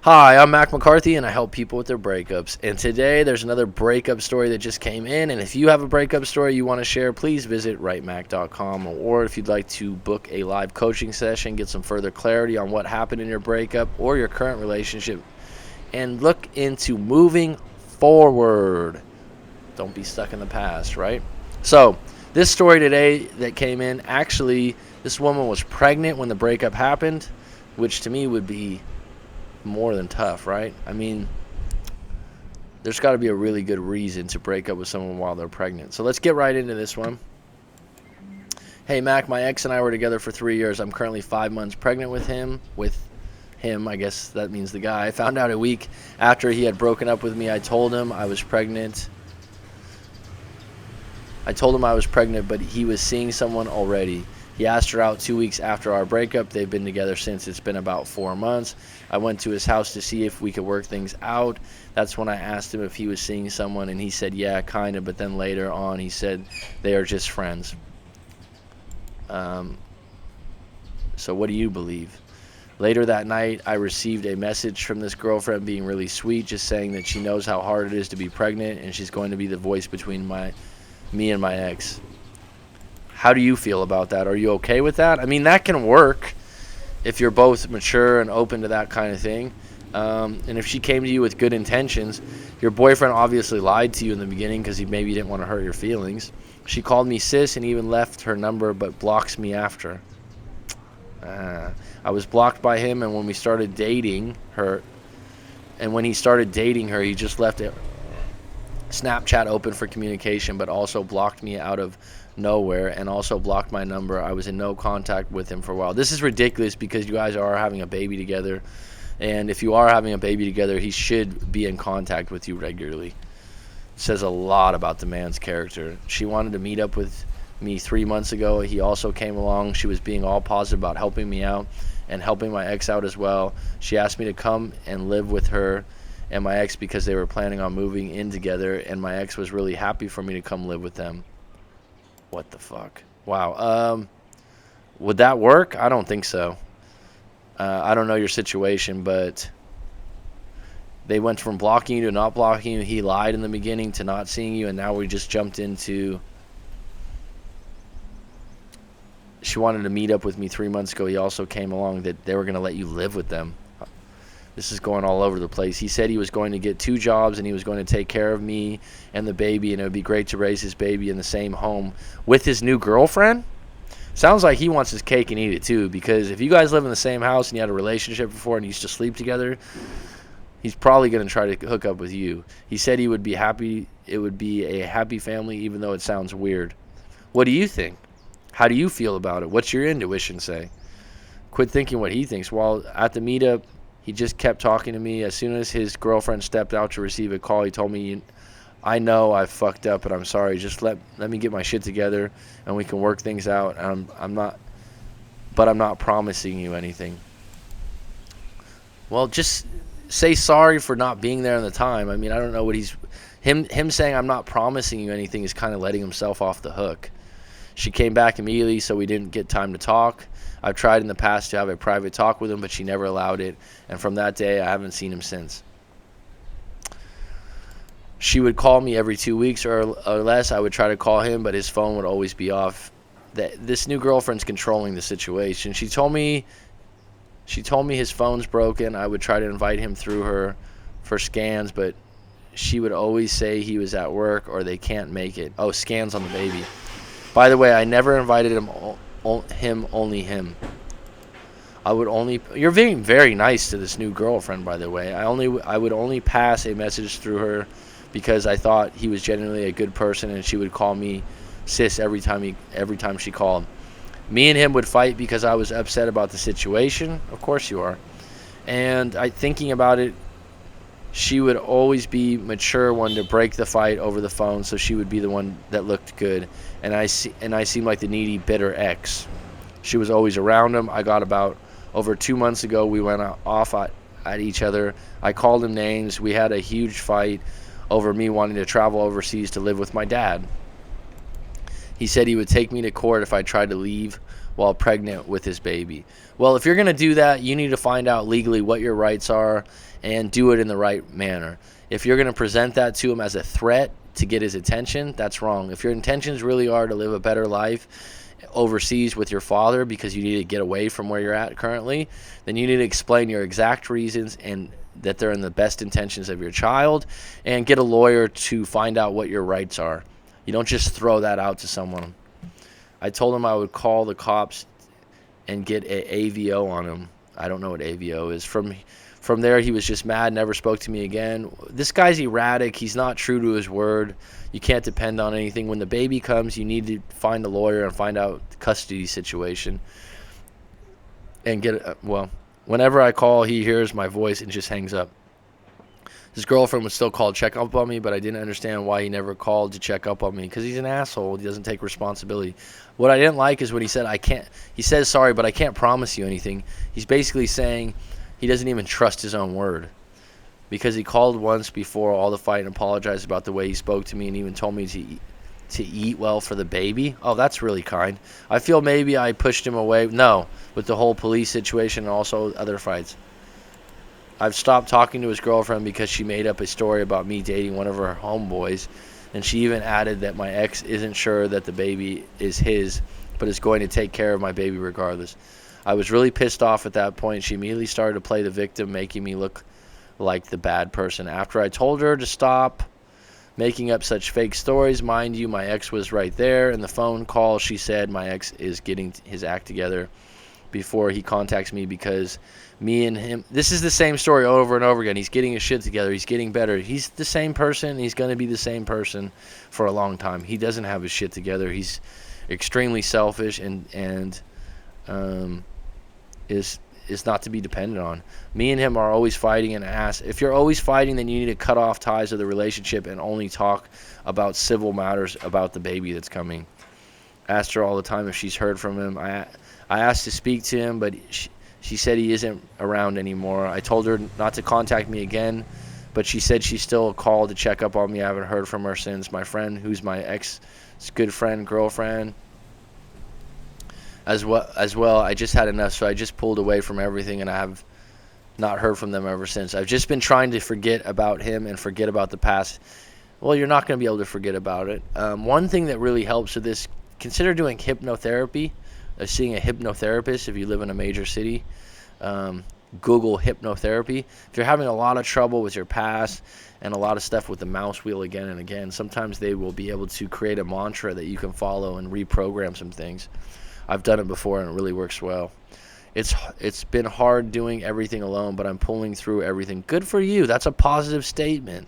Hi, I'm Mac McCarthy, and I help people with their breakups. And today, there's another breakup story that just came in. And if you have a breakup story you want to share, please visit writemac.com. Or if you'd like to book a live coaching session, get some further clarity on what happened in your breakup or your current relationship, and look into moving forward. Don't be stuck in the past, right? So, this story today that came in, actually, this woman was pregnant when the breakup happened, which to me would be more than tough, right? I mean, there's got to be a really good reason to break up with someone while they're pregnant. So let's get right into this one. Hey, Mac, my ex and I were together for 3 years. I'm currently 5 months pregnant with him. I guess that means the guy. I found out a week after he had broken up with me. I told him I was pregnant, but he was seeing someone already. He asked her out 2 weeks after our breakup. They've been together since. It's been about 4 months. I went to his house to see if we could work things out. That's when I asked him if he was seeing someone, and he said, yeah, kind of. But then later on, he said they are just friends. So what do you believe? Later that night, I received a message from this girlfriend being really sweet, just saying that she knows how hard it is to be pregnant, and she's going to be the voice between me and my ex. How do you feel about that? Are you okay with that? I mean, that can work if you're both mature and open to that kind of thing. And if she came to you with good intentions, your boyfriend obviously lied to you in the beginning because he maybe didn't want to hurt your feelings. She called me sis and even left her number, but blocks me after. I was blocked by him, and when he started dating her, he just left it Snapchat open for communication, but also blocked me out of nowhere and also blocked my number. I was in no contact with him for a while. This is ridiculous because you guys are having a baby together, and if you are having a baby together, he should be in contact with you regularly. It says a lot about the man's character. She wanted to meet up with me 3 months ago. He also came along. She was being all positive about helping me out and helping my ex out as well. She asked me to come and live with her and my ex because they were planning on moving in together, and my ex was really happy for me to come live with them. What the fuck? Wow. Would that work? I don't think so. I don't know your situation, but they went from blocking you to not blocking you. He lied in the beginning to not seeing you, and now we just jumped into she wanted to meet up with me 3 months ago. He also came along that they were going to let you live with them. This is going all over the place. He said he was going to get 2 jobs and he was going to take care of me and the baby, and it would be great to raise his baby in the same home with his new girlfriend. Sounds like he wants his cake and eat it too, because if you guys live in the same house and you had a relationship before and you used to sleep together, he's probably going to try to hook up with you. He said he would be happy. It would be a happy family, even though it sounds weird. What do you think? How do you feel about it? What's your intuition say? Quit thinking what he thinks. While at the meetup, he just kept talking to me. As soon as his girlfriend stepped out to receive a call, he told me, I know I fucked up, and I'm sorry. Just let me get my shit together, and we can work things out. I'm not promising you anything. Well, just say sorry for not being there in the time. I mean, I don't know what him saying I'm not promising you anything is kind of letting himself off the hook. She came back immediately, so we didn't get time to talk. I've tried in the past to have a private talk with him, but she never allowed it. And from that day, I haven't seen him since. She would call me every 2 weeks or less. I would try to call him, but his phone would always be off. This new girlfriend's controlling the situation. She told me his phone's broken. I would try to invite him through her for scans, but she would always say he was at work or they can't make it. Oh, scans on the baby. By the way, I never invited him, only him. You're being very nice to this new girlfriend, by the way. I would only pass a message through her because I thought he was genuinely a good person, and she would call me sis every time she called. Me and him would fight because I was upset about the situation. Of course you are. And thinking about it, she would always be mature one to break the fight over the phone, so she would be the one that looked good. And I seemed like the needy, bitter ex. She was always around him. I got about over 2 months ago, we went off at each other. I called him names. We had a huge fight over me wanting to travel overseas to live with my dad. He said he would take me to court if I tried to leave while pregnant with his baby. Well, if you're going to do that, you need to find out legally what your rights are and do it in the right manner. If you're going to present that to him as a threat to get his attention, that's wrong. If your intentions really are to live a better life overseas with your father because you need to get away from where you're at currently, then you need to explain your exact reasons and that they're in the best intentions of your child, and get a lawyer to find out what your rights are. You don't just throw that out to someone. I told him I would call the cops and get an AVO on him. I don't know what AVO is. From there, he was just mad, never spoke to me again. This guy's erratic. He's not true to his word. You can't depend on anything. When the baby comes, you need to find a lawyer and find out the custody situation. And whenever I call, he hears my voice and just hangs up. His girlfriend would still call to check up on me, but I didn't understand why he never called to check up on me, because he's an asshole. He doesn't take responsibility. What I didn't like is when he said, he says, sorry, but I can't promise you anything. He's basically saying he doesn't even trust his own word, because he called once before all the fight and apologized about the way he spoke to me and even told me to eat well for the baby. Oh, that's really kind. I feel maybe I pushed him away. No, with the whole police situation and also other fights. I've stopped talking to his girlfriend because she made up a story about me dating one of her homeboys, and she even added that my ex isn't sure that the baby is his, but is going to take care of my baby regardless. I was really pissed off at that point. She immediately started to play the victim, making me look like the bad person. After I told her to stop making up such fake stories, mind you, my ex was right there. In the phone call, she said my ex is getting his act together before he contacts me, because me and him, this is the same story over and over again. He's getting his shit together. He's getting better. He's the same person. He's going to be the same person for a long time. He doesn't have his shit together. He's extremely selfish and is not to be depended on. Me and him are always fighting, and if you're always fighting, then you need to cut off ties of the relationship and only talk about civil matters about the baby that's coming. Asked her all the time if she's heard from him. I asked to speak to him, but she said he isn't around anymore. I told her not to contact me again, but she said she still called to check up on me. I haven't heard from her since. My friend, who's my ex's good friend, girlfriend, as well, I just had enough, so I just pulled away from everything, and I have not heard from them ever since. I've just been trying to forget about him and forget about the past. Well, you're not going to be able to forget about it. One thing that really helps with this, consider doing hypnotherapy, seeing a hypnotherapist if you live in a major city. Google hypnotherapy. If you're having a lot of trouble with your past and a lot of stuff with the mouse wheel again and again, sometimes they will be able to create a mantra that you can follow and reprogram some things. I've done it before, and it really works well. It's been hard doing everything alone, but I'm pulling through everything. Good for you. That's a positive statement.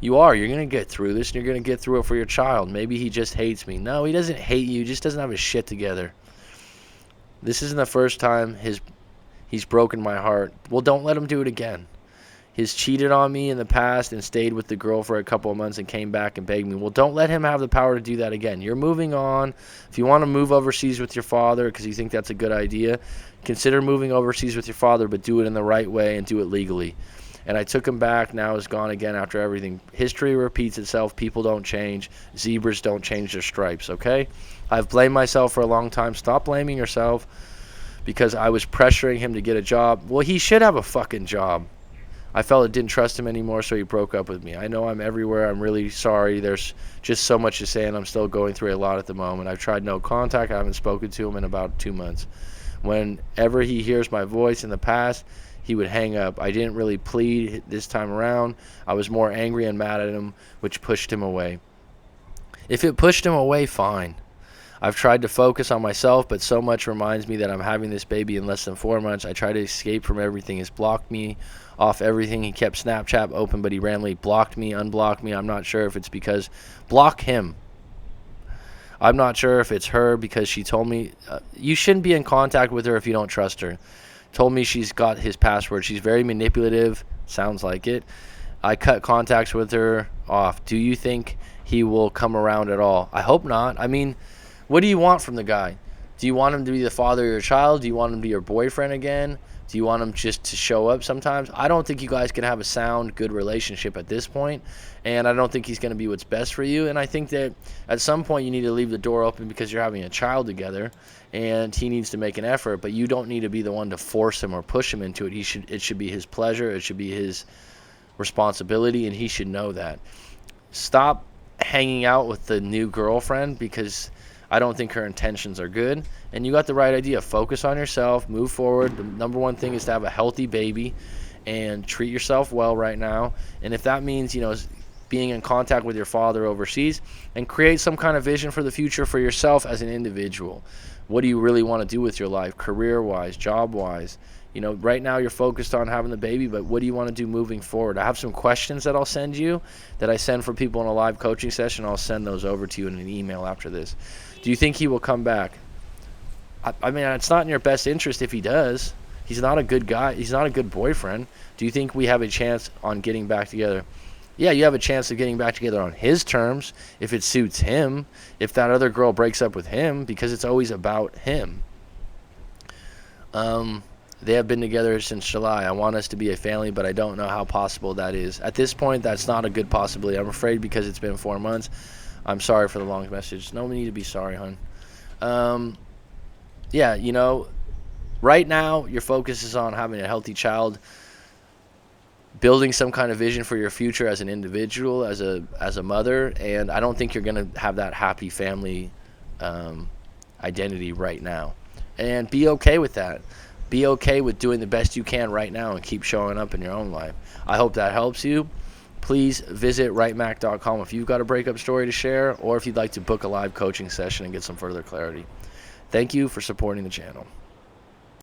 You're going to get through this, and you're going to get through it for your child. Maybe he just hates me. No, he doesn't hate you. He just doesn't have his shit together. This isn't the first time he's broken my heart. Well, don't let him do it again. He's cheated on me in the past and stayed with the girl for a couple of months and came back and begged me. Well, don't let him have the power to do that again. You're moving on. If you want to move overseas with your father because you think that's a good idea, consider moving overseas with your father, but do it in the right way and do it legally. And I took him back. Now he's gone again after everything. History repeats itself. People don't change. Zebras don't change their stripes, okay? I've blamed myself for a long time. Stop blaming yourself, because I was pressuring him to get a job. Well, he should have a fucking job. I felt I didn't trust him anymore, so he broke up with me. I know I'm everywhere. I'm really sorry. There's just so much to say, and I'm still going through a lot at the moment. I've tried no contact. I haven't spoken to him in about 2 months. Whenever he hears my voice in the past, he would hang up. I didn't really plead this time around. I was more angry and mad at him, which pushed him away. If it pushed him away, fine. I've tried to focus on myself, but so much reminds me that I'm having this baby in less than 4 months. I try to escape from everything. He's blocked me off everything. He kept Snapchat open, but he randomly blocked me, unblocked me. I'm not sure if it's because... Block him. I'm not sure if it's her, because she told me... you shouldn't be in contact with her if you don't trust her. Told me she's got his password. She's very manipulative. Sounds like it. I cut contacts with her off. Do you think he will come around at all? I hope not. I mean... What do you want from the guy? Do you want him to be the father of your child? Do you want him to be your boyfriend again? Do you want him just to show up sometimes? I don't think you guys can have a sound, good relationship at this point, and I don't think he's going to be what's best for you. And I think that at some point you need to leave the door open because you're having a child together, and he needs to make an effort. But you don't need to be the one to force him or push him into it. It should be his pleasure. It should be his responsibility, and he should know that. Stop hanging out with the new girlfriend because I don't think her intentions are good. And you got the right idea. Focus on yourself. Move forward. The number one thing is to have a healthy baby and treat yourself well right now. And if that means, being in contact with your father overseas, and create some kind of vision for the future for yourself as an individual. What do you really want to do with your life, career-wise, job-wise? Right now you're focused on having the baby, but what do you want to do moving forward? I have some questions that I'll send you that I send for people in a live coaching session. I'll send those over to you in an email after this. Do you think he will come back? I mean, it's not in your best interest if he does. He's not a good guy. He's not a good boyfriend. Do you think we have a chance on getting back together? Yeah, you have a chance of getting back together on his terms if it suits him, if that other girl breaks up with him, because it's always about him. They have been together since July. I want us to be a family, but I don't know how possible that is. At this point, that's not a good possibility. I'm afraid because it's been 4 months. I'm sorry for the long message. No need to be sorry, hon. Right now your focus is on having a healthy child, building some kind of vision for your future as an individual, as a mother, and I don't think you're going to have that happy family identity right now. And be okay with that. Be okay with doing the best you can right now and keep showing up in your own life. I hope that helps you. Please visit writemac.com if you've got a breakup story to share, or if you'd like to book a live coaching session and get some further clarity. Thank you for supporting the channel.